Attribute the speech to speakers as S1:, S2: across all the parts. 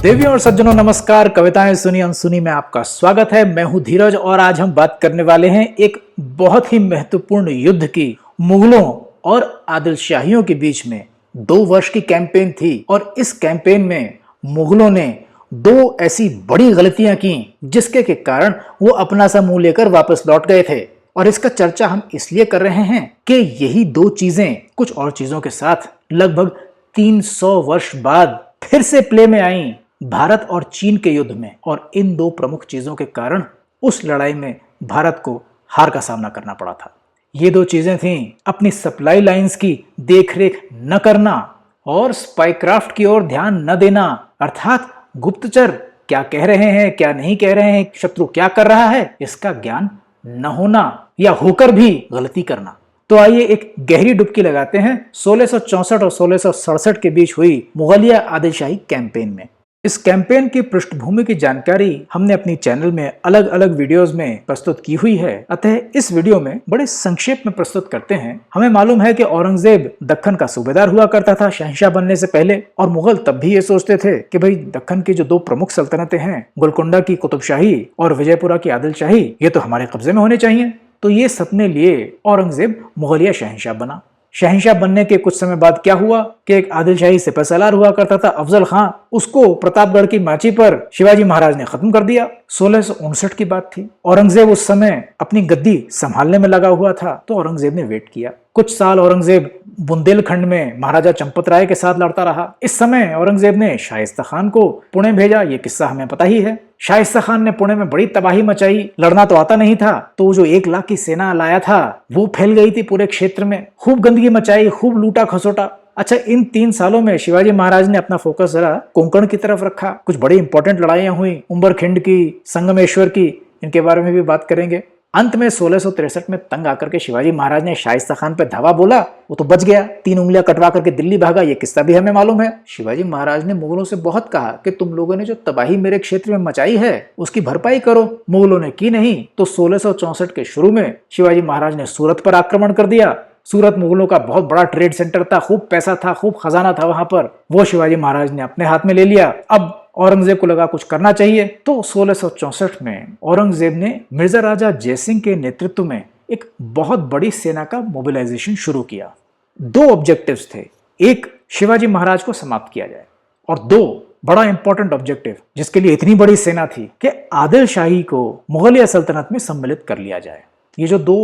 S1: देवियों और सज्जनों नमस्कार। कविताएं सुनी अनसुनी में आपका स्वागत है। मैं हूं धीरज और आज हम बात करने वाले हैं एक बहुत ही महत्वपूर्ण युद्ध की। मुगलों और आदिल शाहियों के बीच में 2 वर्ष की कैंपेन थी और इस कैंपेन में मुगलों ने 2 ऐसी बड़ी गलतियां की जिसके के कारण वो अपना सा मुंह लेकर वापस लौट गए थे। और इसका चर्चा हम इसलिए कर रहे हैं कि यही 2 चीजें कुछ और चीजों के साथ लगभग 300 वर्ष बाद फिर से प्ले में आई भारत और चीन के युद्ध में। और इन 2 प्रमुख चीजों के कारण उस लड़ाई में भारत को हार का सामना करना पड़ा था। ये 2 चीजें थीं अपनी सप्लाई लाइंस की देखरेख न करना और स्पाईक्राफ्ट की ओर ध्यान न देना, अर्थात गुप्तचर क्या कह रहे हैं, क्या नहीं कह रहे हैं, शत्रु क्या कर रहा है, इसका ज्ञान न होना या होकर भी गलती करना। तो आइए एक गहरी डुबकी लगाते हैं 1664 और 1667 के बीच हुई मुगलिया आदिलशाही कैंपेन में। इस कैंपेन की पृष्ठभूमि की जानकारी हमने अपनी चैनल में अलग अलग वीडियोस में प्रस्तुत की हुई है, अतः इस वीडियो में बड़े संक्षेप में प्रस्तुत करते हैं। हमें मालूम है कि औरंगजेब दक्कन का सूबेदार हुआ करता था शहंशाह बनने से पहले, और मुगल तब भी ये सोचते थे कि भाई दक्कन की जो 2 प्रमुख सल्तनतें हैं, गोलकुंडा की कुतुबशाही और विजयपुरा की आदिलशाही, ये तो हमारे कब्जे में होने चाहिए। तो ये सपने लिए औरंगजेब मुगलिया शहंशाह बना। शहंशाह बनने के कुछ समय बाद क्या हुआ कि एक आदिलशाही सिपहसालार हुआ करता था अफजल खां, उसको प्रतापगढ़ की माची पर शिवाजी महाराज ने खत्म कर दिया। 1659 की बात थी। औरंगजेब उस समय अपनी गद्दी संभालने में लगा हुआ था, तो औरंगजेब ने वेट किया। कुछ साल औरंगजेब बुंदेलखंड में महाराजा चंपत राय के साथ लड़ता रहा। इस समय औरंगजेब ने शाइस्ता खान को पुणे भेजा, ये किस्सा हमें पता ही है। शाइस्ता खान ने पुणे में बड़ी तबाही मचाई, लड़ना तो आता नहीं था, तो जो 1 लाख की सेना लाया था वो फैल गई थी पूरे क्षेत्र में, खूब गंदगी मचाई, खूब लूटा खसोटा। अच्छा, इन 3 सालों में शिवाजी महाराज ने अपना फोकस जरा कोंकण की तरफ रखा। कुछ बड़ी इंपॉर्टेंट लड़ाइयां हुई, उंबरखिंड की, संगमेश्वर की, इनके बारे में भी बात करेंगे। अंत में 1663 में तंग आकर के शिवाजी महाराज ने शाइस्ता खान पे धावा बोला, वो तो बच गया, 3 उंगलियां कटवा करके दिल्ली भागा, ये किस्सा भी हमें मालूम है। शिवाजी महाराज ने मुगलों से बहुत कहा कि तुम लोगों ने जो तबाही मेरे क्षेत्र में मचाई है उसकी भरपाई करो। मुगलों ने की नहीं, तो 1664 के शुरू में शिवाजी महाराज ने सूरत पर आक्रमण कर दिया। सूरत मुगलों का बहुत बड़ा ट्रेड सेंटर था, खूब पैसा था, खूब खजाना था वहां पर, वो शिवाजी महाराज ने अपने हाथ में ले लिया। अब औरंगजेब को लगा कुछ करना चाहिए, तो 1664 में औरंगजेब ने मिर्जा राजा जयसिंह के नेतृत्व में एक बहुत बड़ी सेना का मोबिलाइजेशन शुरू किया। 2 ऑब्जेक्टिव्स थे, एक शिवाजी महाराज को समाप्त किया जाए, और 2 बड़ा इंपॉर्टेंट ऑब्जेक्टिव जिसके लिए इतनी बड़ी सेना थी कि आदिल शाही को मुगलिया सल्तनत में सम्मिलित कर लिया जाए। ये जो 2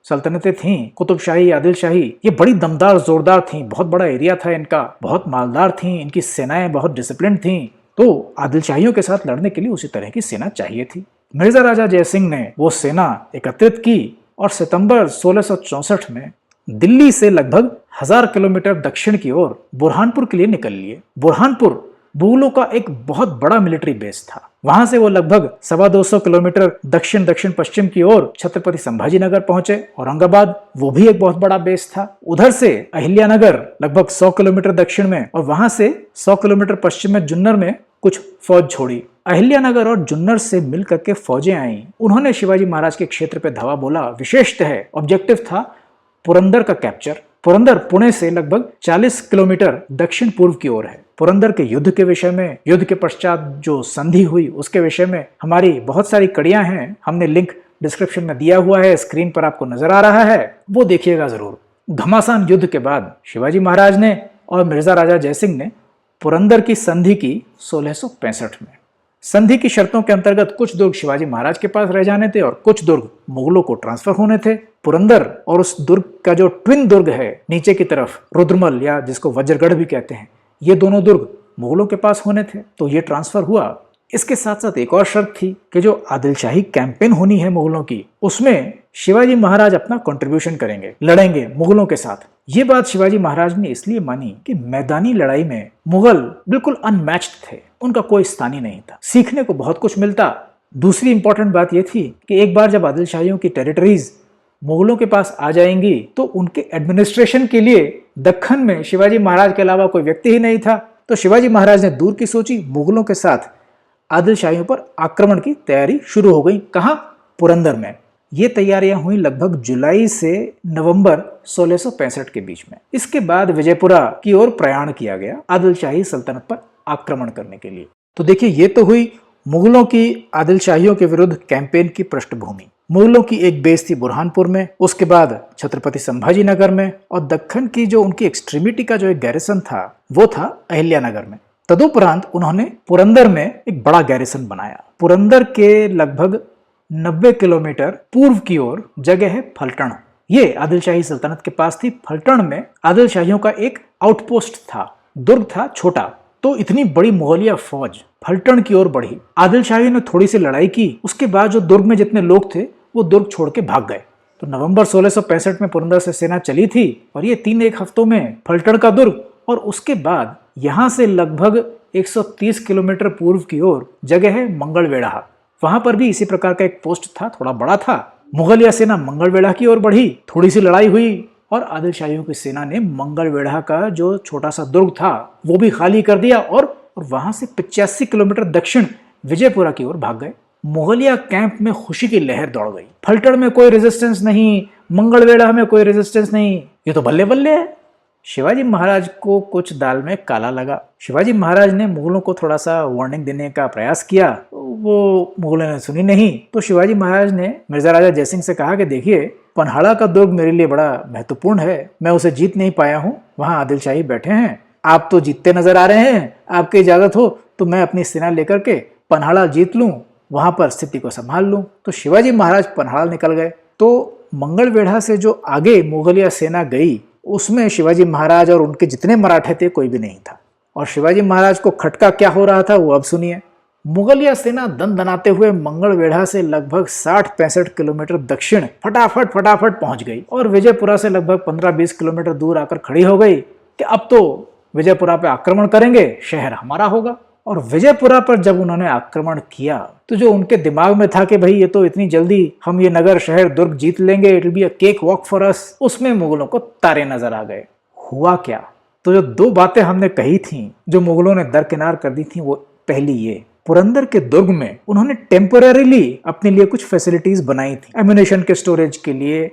S1: सल्तनतें थीं, कुतुबशाही, आदिल शाही, ये बड़ी दमदार जोरदार थीं, बहुत बड़ा एरिया था इनका, बहुत मालदार थीं, इनकी सेनाएं बहुत डिसिप्लिन थीं, तो आदिल शाहियों के साथ लड़ने के लिए उसी तरह की सेना चाहिए थी। मिर्जा राजा जयसिंह ने वो सेना एकत्रित की और सितंबर 1664 में दिल्ली से लगभग 1000 किलोमीटर दक्षिण की ओर बुरहानपुर के लिए निकल लिए। बुरहानपुर मुगलों का एक बहुत बड़ा मिलिट्री बेस था। वहां से वो लगभग 225 किलोमीटर दक्षिण दक्षिण पश्चिम की ओर छत्रपति संभाजीनगर पहुंचे। औरंगाबाद वो भी एक बहुत बड़ा बेस था। उधर से अहिल्यानगर लगभग 100 किलोमीटर दक्षिण में, और वहां से 100 किलोमीटर पश्चिम में जुन्नर में कुछ फौज छोड़ी। अहिल्यानगर और जुन्नर से मिल करके फौजें आई। उन्होंने शिवाजी महाराज के क्षेत्र पे धावा बोला। विशेषतः ऑब्जेक्टिव था पुरंदर का कैप्चर। पुरंदर पुणे से लगभग 40 किलोमीटर दक्षिण पूर्व की ओर है। पुरंदर के युद्ध के विषय में, युद्ध के पश्चात जो संधि हुई उसके विषय में हमारी बहुत सारी कड़ियां हैं, हमने लिंक डिस्क्रिप्शन में दिया हुआ है, स्क्रीन पर आपको नजर आ रहा है, वो देखिएगा जरूर। घमासान युद्ध के बाद शिवाजी महाराज ने और मिर्जा राजा जयसिंह ने पुरंदर की संधि की 1665 में। संधि की शर्तों के अंतर्गत कुछ दुर्ग शिवाजी महाराज के पास रह जाने थे और कुछ दुर्ग मुगलों को ट्रांसफर होने थे। पुरंदर और उस दुर्ग का जो ट्विन दुर्ग है नीचे की तरफ, रुद्रमल या जिसको वज्रगढ़ भी कहते हैं, ये दोनों दुर्ग मुगलों के पास होने थे, तो ये ट्रांसफर हुआ। इसके साथ साथ एक और शर्त थी कि जो आदिलशाही कैंपेन होनी है मुगलों की, उसमें शिवाजी महाराज अपना कंट्रीब्यूशन करेंगे, लड़ेंगे मुगलों के साथ। ये बात शिवाजी महाराज ने इसलिए मानी कि मैदानी लड़ाई में मुगल बिल्कुल अनमैच्ड थे, उनका कोई स्थान ही नहीं था, सीखने को बहुत कुछ मिलता। दूसरी इंपॉर्टेंट बात यह थी कि एक बार जब आदिलशाहियों की टेरिटरीज मुगलों के पास आ जाएंगी तो उनके एडमिनिस्ट्रेशन के लिए दक्कन में शिवाजी महाराज के अलावा कोई व्यक्ति ही नहीं था। तो शिवाजी महाराज ने दूर की सोची, मुगलों के साथ आदिलशाहियों पर आक्रमण की तैयारी शुरू हो गई। कहां? पुरंदर में। ये तैयारियां हुई लगभग जुलाई से नवंबर 1665 के बीच में। इसके बाद विजयपुरा की ओर प्रयाण किया गया आदिलशाही सल्तनत पर आक्रमण करने के लिए। तो देखिए, ये तो हुई मुगलों की आदिल शाहियों के विरुद्ध कैंपेन की पृष्ठभूमि। मुगलों की एक बेस थी बुरहानपुर में, उसके बाद छत्रपति संभाजी नगर में, और दक्कन की जो उनकी एक्सट्रीमिटी का जो एक गैरिसन था वो था अहिल्यानगर में। तदुपरांत उन्होंने पुरंदर में एक बड़ा गैरिसन बनाया। पुरंदर के लगभग 90 किलोमीटर पूर्व की ओर जगह है फलटण। ये आदिल शाही सल्तनत के पास थी। फलटण में आदिल शाहियों का एक आउटपोस्ट था, दुर्ग था छोटा। तो इतनी बड़ी मुगलिया फौज फलटण की ओर बढ़ी। आदिल शाही ने थोड़ी सी लड़ाई की, उसके बाद जो दुर्ग में जितने लोग थे वो दुर्ग छोड़ के भाग गए। तो नवंबर 1665 में पुरंदर से सेना चली थी और ये 3-1 हफ्तों में फलटण का दुर्ग, और उसके बाद यहां से लगभग 130 किलोमीटर पूर्व की ओर जगह है मंगलवेढ़ा। वहां पर भी इसी प्रकार का एक पोस्ट था, थोड़ा बड़ा था। मुगलिया सेना मंगलवेढ़ा की ओर बढ़ी, थोड़ी सी लड़ाई हुई और आदिल शाहियों की सेना ने मंगलवेढ़ा का जो छोटा सा दुर्ग था वो भी खाली कर दिया और वहां से 85 किलोमीटर दक्षिण विजयपुरा की ओर भाग गए। मुगलिया कैंप में खुशी की लहर दौड़ गई। फलटण में कोई रेजिस्टेंस नहीं, मंगलवेढ़ा में कोई रेजिस्टेंस नहीं, ये तो बल्ले बल्ले है। शिवाजी महाराज को कुछ दाल में काला लगा। शिवाजी महाराज ने मुगलों को थोड़ा सा वार्निंग देने का प्रयास किया, वो मुगलों ने सुनी नहीं। तो शिवाजी महाराज ने मिर्जा राजा जयसिंह से कहा कि देखिए, पन्हाड़ा का दुर्ग मेरे लिए बड़ा महत्वपूर्ण है, मैं उसे जीत नहीं पाया हूँ, वहां आदिल शाही बैठे हैं, आप तो जीतते नजर आ रहे हैं, आपकी इजाजत हो तो मैं अपनी सेना लेकर के पन्हाड़ा जीत लूं, वहां पर स्थिति को संभाल लूं। तो शिवाजी महाराज पन्हाड़ा निकल गए। तो मंगलवेढ़ा से जो आगे मुगलिया सेना गई उसमें शिवाजी महाराज और उनके जितने मराठे थे कोई भी नहीं था। और शिवाजी महाराज को खटका क्या हो रहा था वो अब सुनिए। मुगलिया सेना दनाते हुए मंगलवेढ़ा से लगभग 60-65 किलोमीटर दक्षिण फटाफट पहुंच गई और विजयपुरा से लगभग 15-20 किलोमीटर दूर आकर खड़ी हो गई कि अब तो विजयपुरा पे आक्रमण करेंगे, शहर हमारा होगा। और विजयपुरा पर जब उन्होंने आक्रमण किया तो जो उनके दिमाग में था कि भाई ये तो इतनी जल्दी हम ये नगर शहर दुर्ग जीत लेंगे, it will be a cake walk for us, उसमें मुगलों को तारे नजर आ गए। हुआ क्या? तो जो 2 बातें हमने कही थी जो मुगलों ने दरकिनार कर दी थी, वो पहली ये, पुरंदर के दुर्ग में उन्होंने टेम्पररीली अपने लिए कुछ फैसिलिटीज बनाई थी, एम्यूनेशन के स्टोरेज के लिए,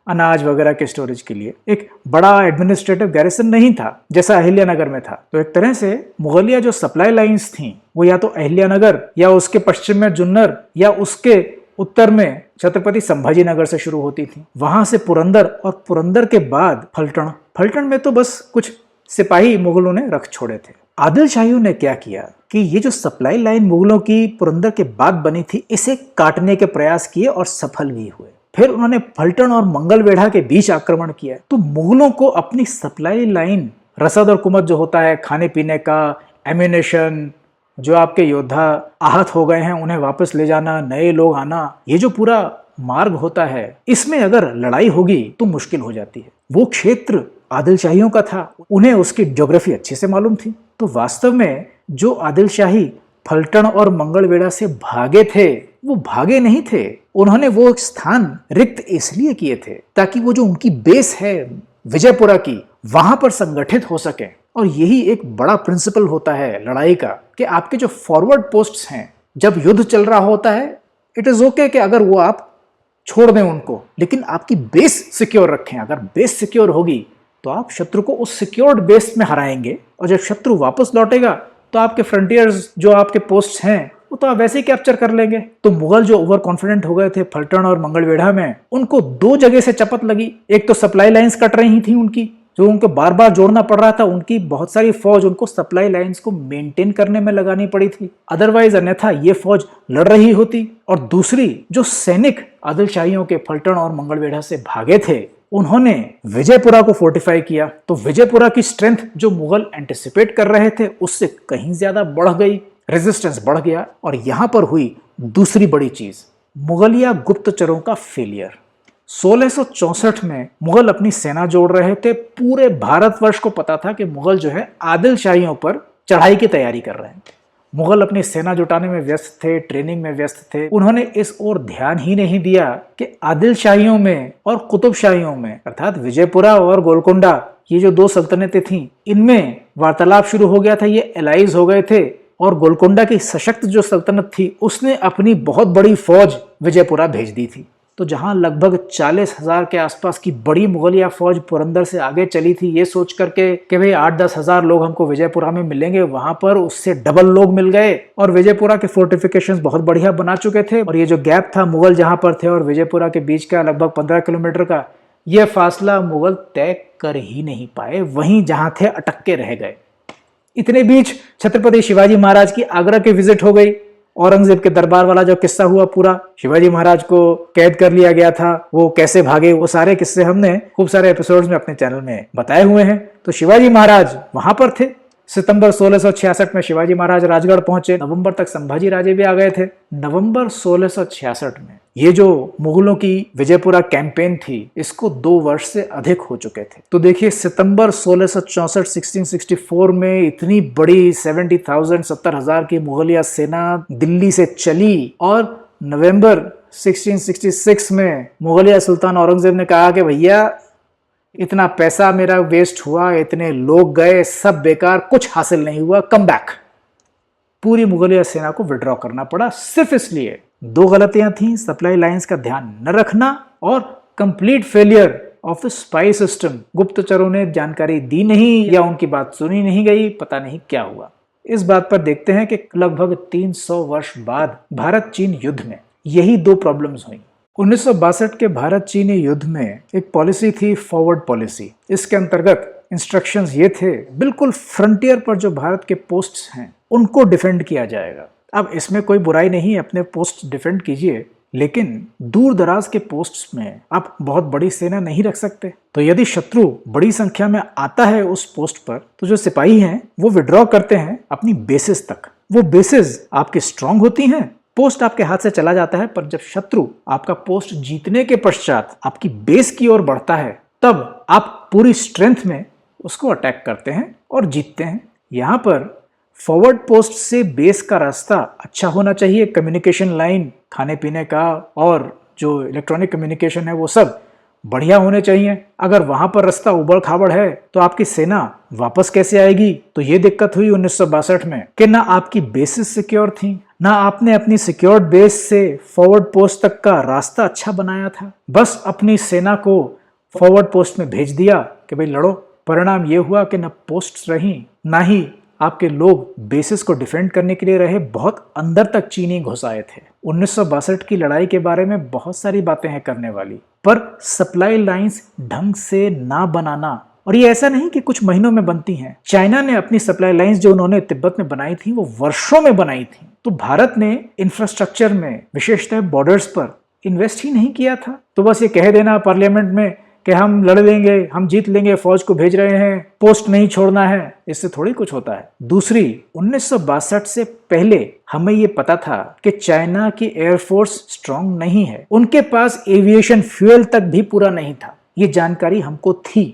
S1: अनाज वगैरह के स्टोरेज के लिए। एक बड़ा एडमिनिस्ट्रेटिव गैरिसन नहीं था जैसा अहिल्यानगर में था। तो एक तरह से मुगलिया जो सप्लाई लाइंस थी वो या तो अहिल्यानगर या उसके पश्चिम में जुन्नर या उसके उत्तर में छत्रपति संभाजी नगर से शुरू होती थी, वहां से पुरंदर और पुरंदर के बाद फलटण। फलटण में तो बस कुछ सिपाही मुगलों ने रख छोड़े थे। आदिल शाहियों ने क्या किया कि ये जो सप्लाई लाइन मुगलों की पुरंदर के बाद बनी थी, इसे काटने के प्रयास किए और सफल भी हुए। फिर उन्होंने फलटण और मंगलवेढ़ा के बीच आक्रमण किया। तो मुगलों को अपनी सप्लाई लाइन, रसद और कुमत जो होता है, खाने पीने का, एम्यूनेशन, जो आपके योद्धा आहत हो गए हैं उन्हें वापस ले जाना, नए लोग आना, ये जो पूरा मार्ग होता है, इसमें अगर लड़ाई होगी तो मुश्किल हो जाती है। वो क्षेत्र आदिल शाहियों का था, उन्हें उसकी ज्योग्राफी अच्छे से मालूम थी। तो वास्तव में जो आदिल शाही फलटण और मंगलवेढ़ा से भागे थे वो भागे नहीं थे, उन्होंने वो स्थान रिक्त इसलिए किए थे ताकि वो जो उनकी बेस है विजयपुरा की, वहां पर संगठित हो सके। और यही एक बड़ा प्रिंसिपल होता है लड़ाई का कि आपके जो फॉरवर्ड पोस्ट्स हैं, जब युद्ध चल रहा होता है, इट इज ओके कि अगर वो आप छोड़ दें उनको, लेकिन आपकी बेस सिक्योर रखें। अगर बेस सिक्योर होगी तो आप शत्रु को उस सिक्योर्ड बेस में हराएंगे, और जब शत्रु वापस लौटेगा तो आपके फ्रंटियर्स, जो आपके पोस्ट हैं, वो तो आप वैसे ही कैप्चर कर लेंगे। तो मुगल जो ओवर कॉन्फिडेंट हो गए थे फलटण और मंगलवेढ़ा में, उनको 2 जगह से चपत लगी। एक तो सप्लाई लाइंस कट रही थी उनकी, जो उनको बार बार जोड़ना पड़ रहा था, उनकी बहुत सारी फौज उनको सप्लाई लाइंस को मेंटेन करने में लगानी पड़ी थी, अदरवाइज अन्यथा ये फौज लड़ रही होती। और दूसरी, जो सैनिक आदिल शाहियों के फलटण और मंगलवेढ़ा से भागे थे, उन्होंने विजयपुरा को फोर्टिफाई किया। तो विजयपुरा की स्ट्रेंथ जो मुगल एंटिसिपेट कर रहे थे उससे कहीं ज्यादा बढ़ गई, रेजिस्टेंस बढ़ गया। और यहां पर हुई दूसरी बड़ी चीज, मुगलिया गुप्तचरों का फेलियर। 1664 में मुगल अपनी सेना जोड़ रहे थे। पूरे भारतवर्ष को पता था कि मुगल जो है आदिल शाहियों पर चढ़ाई की तैयारी कर रहे हैं। मुगल अपनी सेना जुटाने में व्यस्त थे, ट्रेनिंग में व्यस्त थे। उन्होंने इस ओर ध्यान ही नहीं दिया कि आदिल शाहियों में और कुतुब शाहियों में, अर्थात विजयपुरा और गोलकोंडा, ये जो 2 सल्तनतें थीं, इनमें वार्तालाप शुरू हो गया था, ये एलाइज हो गए थे। और गोलकोंडा की सशक्त जो सल्तनत थी उसने अपनी बहुत बड़ी फौज विजयपुरा भेज दी थी। तो जहां लगभग 40,000 के आसपास की बड़ी मुगलिया फौज पुरंदर से आगे चली थी ये सोच करके कि भाई 8-10 हजार लोग हमको विजयपुरा में मिलेंगे, वहां पर उससे डबल लोग मिल गए और विजयपुरा के फोर्टिफिकेशंस बहुत बढ़िया बना चुके थे। और ये जो गैप था मुगल जहां पर थे और विजयपुरा के बीच का लगभग 15 किलोमीटर का, यह फासला मुगल तय कर ही नहीं पाए, वहीं जहां थे अटक के रह गए। इतने बीच छत्रपति शिवाजी महाराज की आगरा की विजिट हो गई। औरंगजेब के दरबार वाला जो किस्सा हुआ पूरा, शिवाजी महाराज को कैद कर लिया गया था, वो कैसे भागे, वो सारे किस्से हमने खूब सारे एपिसोड्स में अपने चैनल में बताए हुए हैं। तो शिवाजी महाराज वहां पर थे। सितंबर 1666 में शिवाजी महाराज राजगढ़ पहुंचे। नवंबर तक संभाजी राजे भी आ गए थे। नवंबर 1666 में ये जो मुगलों की विजयपुरा कैंपेन थी, इसको 2 वर्ष से अधिक हो चुके थे। तो देखिए, सितंबर 1664 1664 में इतनी बड़ी 70,000 की मुगलिया सेना दिल्ली से चली और नवंबर 1666 में मुगलिया सुल्तान औरंगजेब ने कहा कि भैया इतना पैसा मेरा वेस्ट हुआ, इतने लोग गए, सब बेकार, कुछ हासिल नहीं हुआ, कम बैक। पूरी मुगलिया सेना को विड्रॉ करना पड़ा। सिर्फ इसलिए 2 गलतियां थी, सप्लाई लाइंस का ध्यान न रखना और complete failure of the spy system. गुप्तचरों ने जानकारी दी नहीं या उनकी बात सुनी नहीं गई, पता नहीं क्या हुआ। इस बात पर देखते हैं कि लगभग 300 वर्ष बाद भारत चीन युद्ध में यही 2 प्रॉब्लम्स हुई। 1962 के भारत चीन युद्ध में एक पॉलिसी थी, फॉरवर्ड पॉलिसी। इसके अंतर्गत इंस्ट्रक्शंस ये थे, बिल्कुल फ्रंटियर पर जो भारत के पोस्ट्स हैं उनको डिफेंड किया जाएगा। अब इसमें कोई बुराई नहीं, अपने पोस्ट डिफेंड कीजिए, लेकिन दूर दराज के पोस्ट्स में आप बहुत बड़ी सेना नहीं रख सकते। तो यदि शत्रु बड़ी संख्या में आता है उस पोस्ट पर, तो जो सिपाही हैं वो विड्रॉ करते हैं अपनी बेसिस तक। वो बेसिस आपकी स्ट्रांग होती हैं, पोस्ट आपके हाथ से चला जाता है, पर जब शत्रु आपका पोस्ट जीतने के पश्चात आपकी बेस की ओर बढ़ता है, तब आप पूरी स्ट्रेंथ में उसको अटैक करते हैं और जीतते हैं। यहाँ पर फॉरवर्ड पोस्ट से बेस का रास्ता अच्छा होना चाहिए, कम्युनिकेशन लाइन, खाने पीने का और जो इलेक्ट्रॉनिक कम्युनिकेशन है वो सब बढ़िया होने चाहिए। अगर वहां पर रास्ता उबड़ खाबड़ है तो आपकी सेना वापस कैसे आएगी? तो ये दिक्कत हुई 1962 में कि ना आपकी बेसिस सिक्योर थी, ना आपने अपनी सिक्योर्ड बेस से फॉरवर्ड पोस्ट तक का रास्ता अच्छा बनाया था। बस अपनी सेना को फॉरवर्ड पोस्ट में भेज दिया कि भाई लड़ो। परिणाम ये हुआ कि न पोस्ट रही, ना ही आपके लोग बेसिस को डिफेंड करने के लिए रहे। बहुत अंदर तक चीनी घुस आए थे। 1962 की लड़ाई के बारे में बहुत सारी बातें हैं करने वाली, पर सप्लाई लाइंस ढंग से ना बनाना, और ये ऐसा नहीं कि कुछ महीनों में बनती हैं। चाइना ने अपनी सप्लाई लाइंस जो उन्होंने तिब्बत में बनाई थी वो वर्षों में बनाई थी। तो भारत ने इंफ्रास्ट्रक्चर में, विशेषतः बॉर्डर्स पर इन्वेस्ट ही नहीं किया था। तो बस ये कह देना पार्लियामेंट में कि हम लड़ लेंगे, हम जीत लेंगे, फौज को भेज रहे हैं, पोस्ट नहीं छोड़ना है, इससे थोड़ी कुछ होता है। दूसरी, 1962 से पहले हमें ये पता था कि चाइना की एयरफोर्स स्ट्रांग नहीं है, उनके पास एविएशन फ्यूल तक भी पूरा नहीं था। ये जानकारी हमको थी।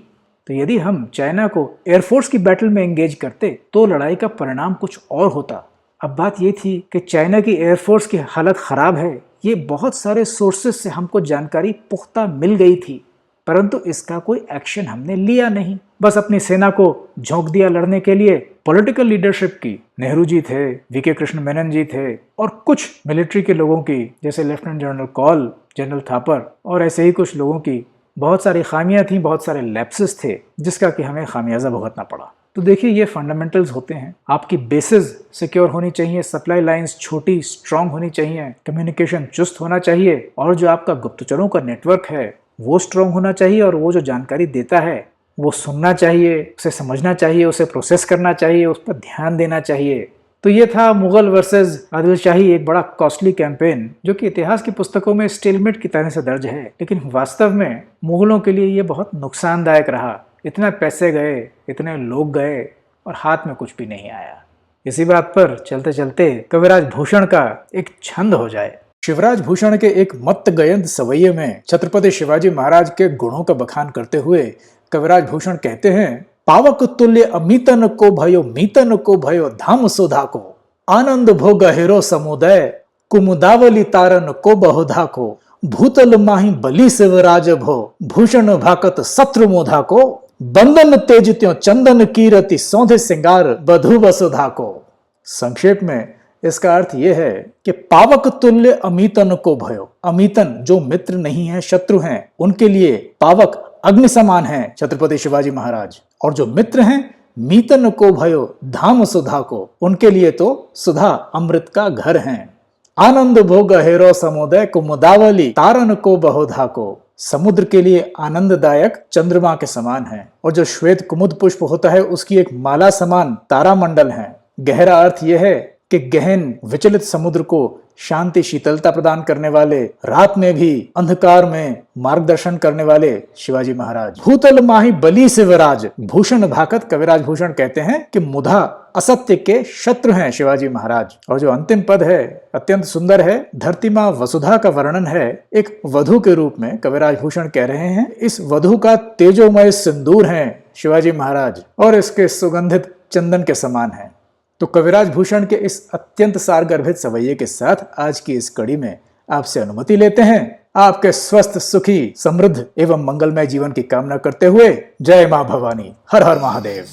S1: तो यदि हम चाइना को एयरफोर्स की बैटल में एंगेज करते तो लड़ाई का परिणाम कुछ और होता। अब बात ये थी कि चाइना की एयरफोर्स की हालत खराब है, ये बहुत सारे सोर्सेस से हमको जानकारी पुख्ता मिल गई थी, परंतु इसका कोई एक्शन हमने लिया नहीं। बस अपनी सेना को झोंक दिया लड़ने के लिए। पॉलिटिकल लीडरशिप की नेहरू जी थे, वीके कृष्ण मेनन जी थे, और कुछ मिलिट्री के लोगों की जैसे lieutenant general Kaul, general Thapar और ऐसे ही कुछ लोगों की बहुत सारी खामियां थी, बहुत सारे लैप्सेस थे, जिसका कि हमें खामियाजा भुगतना पड़ा। तो देखिए, ये फंडामेंटल्स होते हैं। आपकी बेसिस सिक्योर होनी चाहिए, सप्लाई लाइंस छोटी स्ट्रांग होनी चाहिए, कम्युनिकेशन चुस्त होना चाहिए, और जो आपका गुप्तचरों का नेटवर्क है वो स्ट्रांग होना चाहिए, और वो जो जानकारी देता है वो सुनना चाहिए, उसे समझना चाहिए, उसे प्रोसेस करना चाहिए, उस पर ध्यान देना चाहिए। तो ये था मुगल वर्सेस आदिल शाही, एक बड़ा कॉस्टली कैंपेन जो कि इतिहास की पुस्तकों में स्टेलमेट की तरह से दर्ज है, लेकिन वास्तव में मुगलों के लिए ये बहुत नुकसानदायक रहा। इतने पैसे गए, इतने लोग गए और हाथ में कुछ भी नहीं आया। इसी बात पर चलते चलते कविराज भूषण का एक छंद हो जाए। शिवराज भूषण के एक मत्त गयंत सवैये में छत्रपति शिवाजी महाराज के गुणों का बखान करते हुए कविराज भूषण कहते हैं, पावक तुल्य अमीतन को भयो, मीतन को भयो धाम सुधा को, आनंद भोग हेरो समुदय, कुमुदावली तारन को बहुधा को, भूतल माही बलि शिवराज भो, भूषण भाकत शत्रु मोधा को, बंदन तेज त्यों चंदन कीरति सौंधे सिंगार बधु वसुधा को। संक्षेप में इसका अर्थ यह है कि पावक तुल्य अमीतन को भयो। अमीतन जो मित्र नहीं है, शत्रु हैं, उनके लिए पावक अग्नि समान है छत्रपति शिवाजी महाराज, और जो मित्र हैं मीतन को भयो धाम सुधा को, उनके लिए तो सुधा अमृत का घर है। आनंद भोग हेरो समुदय कुमुदावली तारन को बहुधा को, समुद्र के लिए आनंददायक चंद्रमा के समान है, और जो श्वेत कुमुद पुष्प होता है उसकी एक माला समान तारामंडल है। गहरा अर्थ यह है कि गहन विचलित समुद्र को शांति शीतलता प्रदान करने वाले, रात में भी अंधकार में मार्गदर्शन करने वाले शिवाजी महाराज। भूतल माही बली शिवराज भूषण भाकत, कविराज भूषण कहते हैं कि मुधा असत्य के शत्रु हैं शिवाजी महाराज। और जो अंतिम पद है अत्यंत सुंदर है। धरती माँ वसुधा का वर्णन है एक वधु के रूप में, कविराज भूषण कह रहे हैं इस वधु का तेजोमय सिंदूर है शिवाजी महाराज, और इसके सुगंधित चंदन के समान है। तो कविराज भूषण के इस अत्यंत सारगर्भित सवैये के साथ आज की इस कड़ी में आपसे अनुमति लेते हैं। आपके स्वस्थ, सुखी, समृद्ध एवं मंगलमय जीवन की कामना करते हुए जय मां भवानी, हर हर महादेव।